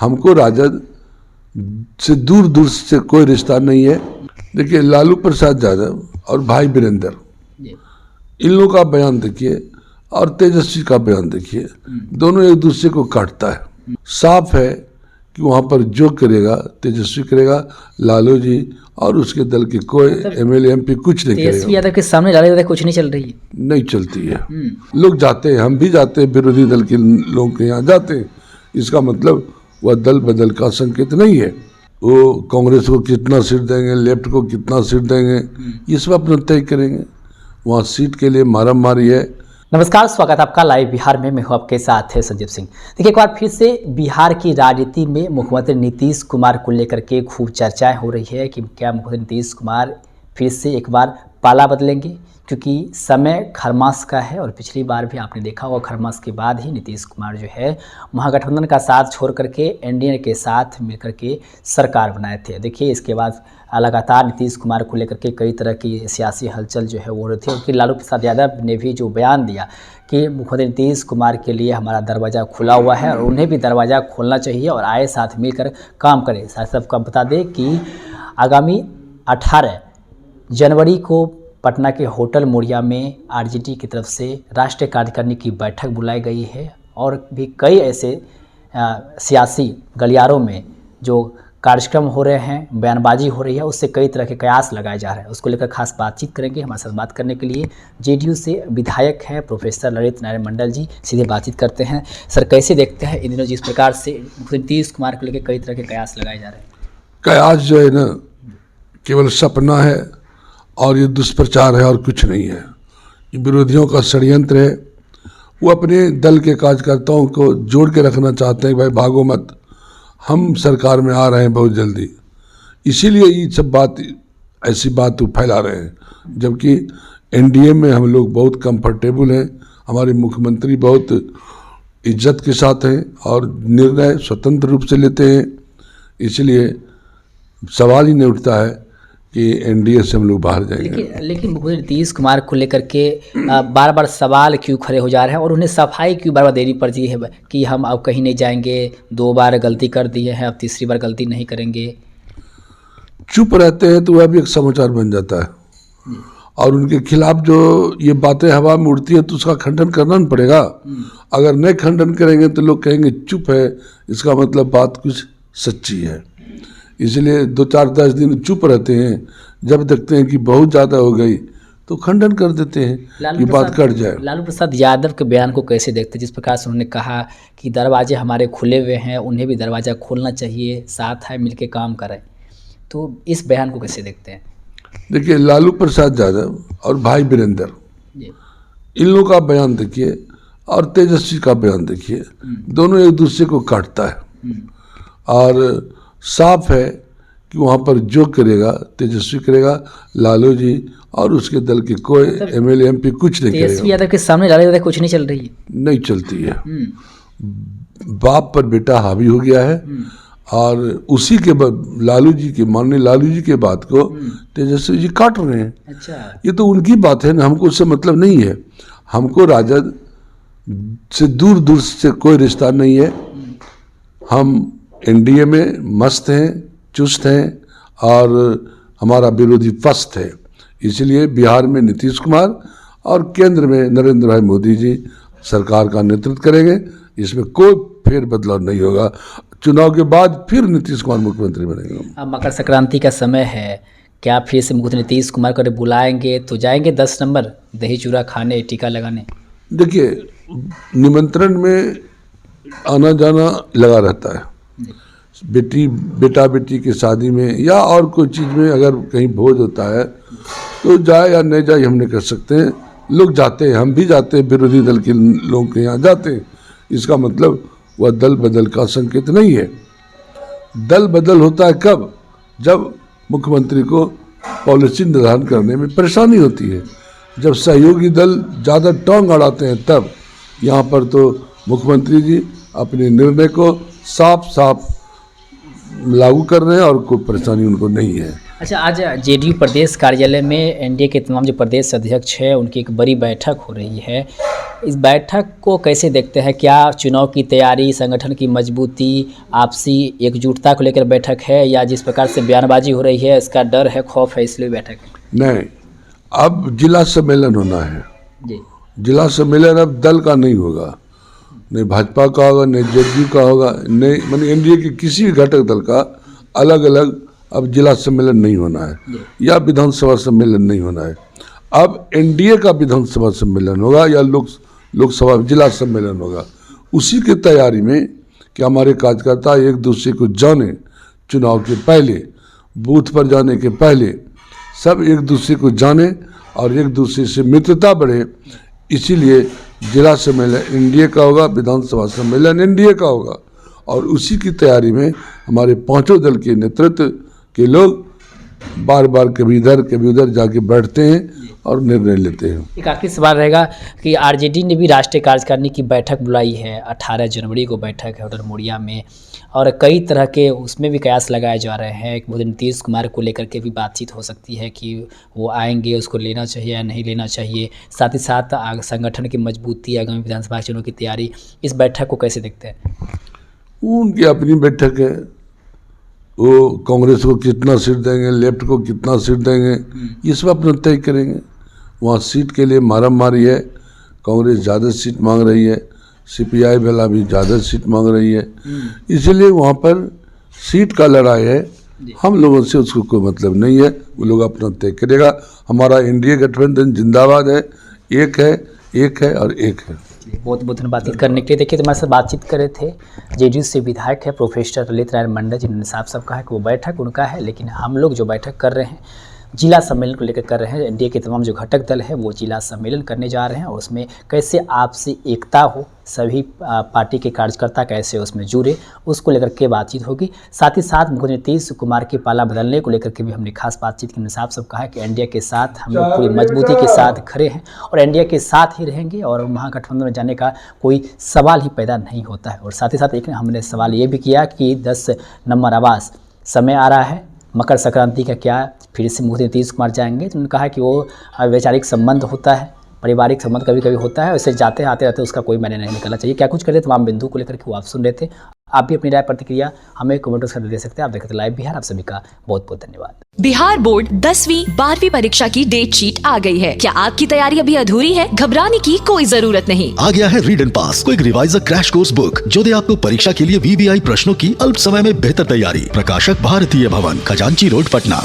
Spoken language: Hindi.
हमको राजद से दूर दूर से कोई रिश्ता नहीं है। देखिए, लालू प्रसाद यादव और भाई वीरेंद्र, इन लोगों का बयान देखिए और तेजस्वी का बयान देखिए, दोनों एक दूसरे को काटता है। साफ है कि वहाँ पर जो करेगा तेजस्वी करेगा, लालू जी और उसके दल के कोई एमएलए एमपी कुछ नहीं करेगा। तेजस्वी यादव के सामने लालू यादव कुछ नहीं चल रही है, नहीं चलती है। लोग जाते हैं, हम भी जाते हैं, विरोधी दल के लोगों के यहाँ जाते हैं। इसका मतलब वह दल बदल का संकेत नहीं है। वो कांग्रेस को कितना सीट देंगे, लेफ्ट को कितना सीट देंगे, ये सब अपना तय करेंगे। वहाँ सीट के लिए मारा मारी है। नमस्कार, स्वागत है आपका लाइव बिहार में। मैं हूं आपके साथ है संजीव सिंह। देखिए, एक बार फिर से बिहार की राजनीति में मुख्यमंत्री नीतीश कुमार को लेकर के खूब चर्चाएं हो रही है कि क्या मुख्यमंत्री नीतीश कुमार फिर से एक बार पाला बदलेंगे, क्योंकि समय खरमास का है और पिछली बार भी आपने देखा होगा खरमास के बाद ही नीतीश कुमार जो है महागठबंधन का साथ छोड़ करके एनडीए के साथ मिलकर के सरकार बनाए थे। देखिए, इसके बाद लगातार नीतीश कुमार को लेकर के कई तरह की सियासी हलचल जो है वो हो रही थी, और लालू प्रसाद यादव ने भी जो बयान दिया कि मुख्यमंत्री नीतीश कुमार के लिए हमारा दरवाज़ा खुला हुआ है और उन्हें भी दरवाज़ा खोलना चाहिए और आए साथ मिलकर काम करें। साथ सबको बता दें कि आगामी 18 जनवरी को पटना के होटल मोरिया में आरजेडी की तरफ से राष्ट्रीय कार्यकारिणी की बैठक बुलाई गई है और भी कई ऐसे सियासी गलियारों में जो कार्यक्रम हो रहे हैं, बयानबाजी हो रही है, उससे कई तरह के कयास लगाए जा रहे हैं। उसको लेकर खास बातचीत करेंगे। हमारे साथ बात करने के लिए जेडीयू से विधायक हैं प्रोफेसर ललित नारायण मंडल जी, सीधे बातचीत करते हैं। सर, कैसे देखते हैं इन दिनों जिस प्रकार से नीतीश कुमार को लेकर कई तरह के कयास लगाए जा रहे हैं? कयास जो है ना, केवल सपना है और ये दुष्प्रचार है और कुछ नहीं है। ये विरोधियों का षड्यंत्र है। वो अपने दल के कार्यकर्ताओं को जोड़ के रखना चाहते हैं, भाई भागो मत, हम सरकार में आ रहे हैं बहुत जल्दी। इसीलिए ये सब बात, ऐसी बात फैला रहे हैं, जबकि एनडीए में हम लोग बहुत कंफर्टेबल हैं। हमारे मुख्यमंत्री बहुत इज्जत के साथ हैं और निर्णय स्वतंत्र रूप से लेते हैं। इसलिए सवाल ही नहीं उठता है कि एनडीए से हम लोग बाहर जाएंगे। लेकिन मुख्यमंत्री नीतीश कुमार को लेकर के बार बार सवाल क्यों खड़े हो जा रहे हैं और उन्हें सफाई क्यों बार बार देनी पड़ती है कि हम अब कहीं नहीं जाएंगे, 2 बार गलती कर दी है, अब तीसरी बार गलती नहीं करेंगे? चुप रहते हैं तो वह भी एक समाचार बन जाता है और उनके खिलाफ जो ये बातें हवा में उड़ती है तो उसका खंडन करना नहीं पड़ेगा। अगर नहीं खंडन करेंगे तो लोग कहेंगे चुप है, इसका मतलब बात कुछ सच्ची है। इसलिए 2-4-10 दिन चुप रहते हैं, जब देखते हैं कि बहुत ज़्यादा हो गई तो खंडन कर देते हैं कि बात कट जाए। लालू प्रसाद यादव के बयान को कैसे देखते हैं, जिस प्रकार से उन्होंने कहा कि दरवाजे हमारे खुले हुए हैं, उन्हें भी दरवाज़ा खोलना चाहिए, साथ है मिलके काम करें, तो इस बयान को कैसे देखते हैं? देखिए, लालू प्रसाद यादव और भाई वीरेंद्र, इन लोगों का बयान देखिए और तेजस्वी का बयान देखिए, दोनों एक दूसरे को काटता है। और साफ है कि वहाँ पर जो करेगा तेजस्वी करेगा, लालू जी और उसके दल के कोई एमएलए एमपी कुछ नहीं करेगा। तेजस्वी यादव के सामने लालू यादव कुछ नहीं चल रही है, नहीं चलती है। बाप पर बेटा हावी हो गया है और उसी के लालू जी के माननीय लालू जी के बात को तेजस्वी जी काट रहे हैं। अच्छा, ये तो उनकी बात है ना, हमको उससे मतलब नहीं है। हमको राजद से दूर दूर से कोई रिश्ता नहीं है। हम एनडीए में मस्त हैं, चुस्त हैं और हमारा विरोधी पस्त है। इसलिए बिहार में नीतीश कुमार और केंद्र में नरेंद्र भाई मोदी जी सरकार का नेतृत्व करेंगे। इसमें कोई फेर बदलाव नहीं होगा। चुनाव के बाद फिर नीतीश कुमार मुख्यमंत्री बनेंगे। अब मकर संक्रांति का समय है, क्या फिर से मुख्यमंत्री नीतीश कुमार को बुलाएंगे तो जाएंगे 10 नंबर दही चूड़ा खाने, टीका लगाने? देखिए, निमंत्रण में आना जाना लगा रहता है। बेटा बेटी की शादी में या और कोई चीज़ में अगर कहीं भोज होता है तो जाए या नहीं जाए हम नहीं कर सकते हैं। लोग जाते हैं, हम भी जाते हैं, विरोधी दल के लोगों के यहाँ जाते हैं। इसका मतलब वह दल बदल का संकेत नहीं है। दल बदल होता है कब? जब मुख्यमंत्री को पॉलिसी निर्धारण करने में परेशानी होती है, जब सहयोगी दल ज़्यादा टोंग अड़ाते हैं तब। यहाँ पर तो मुख्यमंत्री जी अपने निर्णय को साफ साफ लागू कर रहे हैं और कोई परेशानी उनको नहीं है। अच्छा, आज जेडीयू प्रदेश कार्यालय में एनडीए के तमाम जो प्रदेश अध्यक्ष हैं उनकी एक बड़ी बैठक हो रही है। इस बैठक को कैसे देखते हैं? क्या चुनाव की तैयारी, संगठन की मजबूती, आपसी एकजुटता को लेकर बैठक है, या जिस प्रकार से बयानबाजी हो रही है इसका डर है, खौफ है, इसलिए बैठक है? नहीं, अब जिला सम्मेलन होना है जी जिला सम्मेलन अब दल का नहीं होगा, नहीं भाजपा का होगा, नहीं जेडीयू का होगा, नहीं मतलब एनडीए के किसी भी घटक दल का अलग अलग अब जिला सम्मेलन नहीं होना है या विधानसभा सम्मेलन नहीं होना है। अब एनडीए का विधानसभा सम्मेलन होगा या लोकसभा जिला सम्मेलन होगा। उसी की तैयारी में कि हमारे कार्यकर्ता एक दूसरे को जाने, चुनाव के पहले, बूथ पर जाने के पहले सब एक दूसरे को जाने और एक दूसरे से मित्रता बढ़े, इसीलिए जिला सम्मेलन एनडीए का होगा, विधानसभा सम्मेलन एनडीए का होगा। और उसी की तैयारी में हमारे पांचों दल के नेतृत्व के लोग बार बार कभी इधर कभी उधर जाके बैठते हैं और निर्णय लेते हैं। एक आखिरी सवाल रहेगा कि आरजेडी ने भी राष्ट्रीय कार्यकारिणी की बैठक बुलाई है, 18 जनवरी को बैठक है होटल मोरिया में, और कई तरह के उसमें भी कयास लगाए जा रहे हैं। मुझे नीतीश कुमार को लेकर के भी बातचीत हो सकती है कि वो आएंगे, उसको लेना चाहिए या नहीं लेना चाहिए। साथ ही साथ संगठन की मजबूती, आगामी विधानसभा चुनाव की तैयारी, इस बैठक को कैसे देखते हैं? उनकी अपनी बैठक है, वो कांग्रेस को कितना सीट देंगे, लेफ्ट को कितना सीट देंगे, ये सब अपना तय करेंगे। वहाँ सीट के लिए मारम मारी है, कांग्रेस ज़्यादा सीट मांग रही है, सीपीआई वाला भी ज़्यादा सीट मांग रही है, इसलिए वहाँ पर सीट का लड़ाई है। हम लोगों से उसको कोई मतलब नहीं है, वो लोग अपना तय करेगा। हमारा एनडीए गठबंधन जिंदाबाद है, एक है और एक है। बहुत बहुत बातचीत करने के लिए। देखिए, तुम्हारे साथ बातचीत कर रहे थे जेडीयू से विधायक है प्रोफेसर ललित नारायण मंडल, जिन्होंने साफ कहा है कि वो बैठक उनका है, लेकिन हम लोग जो बैठक कर रहे हैं जिला सम्मेलन को लेकर कर रहे हैं। एनडीए के तमाम जो घटक दल है वो जिला सम्मेलन करने जा रहे हैं, और उसमें कैसे आपसी एकता हो, सभी पार्टी के कार्यकर्ता कैसे उसमें जुड़े, उसको लेकर के बातचीत होगी। साथ ही साथ मुख्यमंत्री नीतीश कुमार की पाला बदलने को लेकर के भी हमने खास बातचीत की। साफ कहा है कि एनडीए के साथ हम लोग पूरी मजबूती के साथ खड़े हैं और एनडीए के साथ ही रहेंगे, और महागठबंधन में जाने का कोई सवाल ही पैदा नहीं होता है। और साथ ही साथ एक हमने सवाल ये भी किया कि 10 नंबर आवास समय आ रहा है, मकर संक्रांति का क्या फिर से मुख्यमंत्री नीतीश कुमार जाएंगे? तो उन्होंने कहा कि वो वैचारिक संबंध होता है, पारिवारिक संबंध कभी कभी होता है, वैसे जाते आते रहते उसका कोई मायने नहीं निकलना चाहिए। क्या कुछ कर रहे तमाम बिंदु को लेकर के वो आप सुन रहे थे। आप भी अपनी राय प्रतिक्रिया हमें कमेंट्स कर दे सकते हैं। आप देखते लाइव बिहार। आप सभी का बहुत बहुत धन्यवाद। बिहार बोर्ड 10वीं 12वीं परीक्षा की डेट शीट आ गई है। क्या आपकी तैयारी अभी अधूरी है? घबराने की कोई जरूरत नहीं। आ गया है read and pass quick reviser crash course book, जो दे आपको परीक्षा के लिए वीवीआई प्रश्नों की अल्प समय में बेहतर तैयारी। प्रकाशक भारतीय भवन, खजांची रोड, पटना।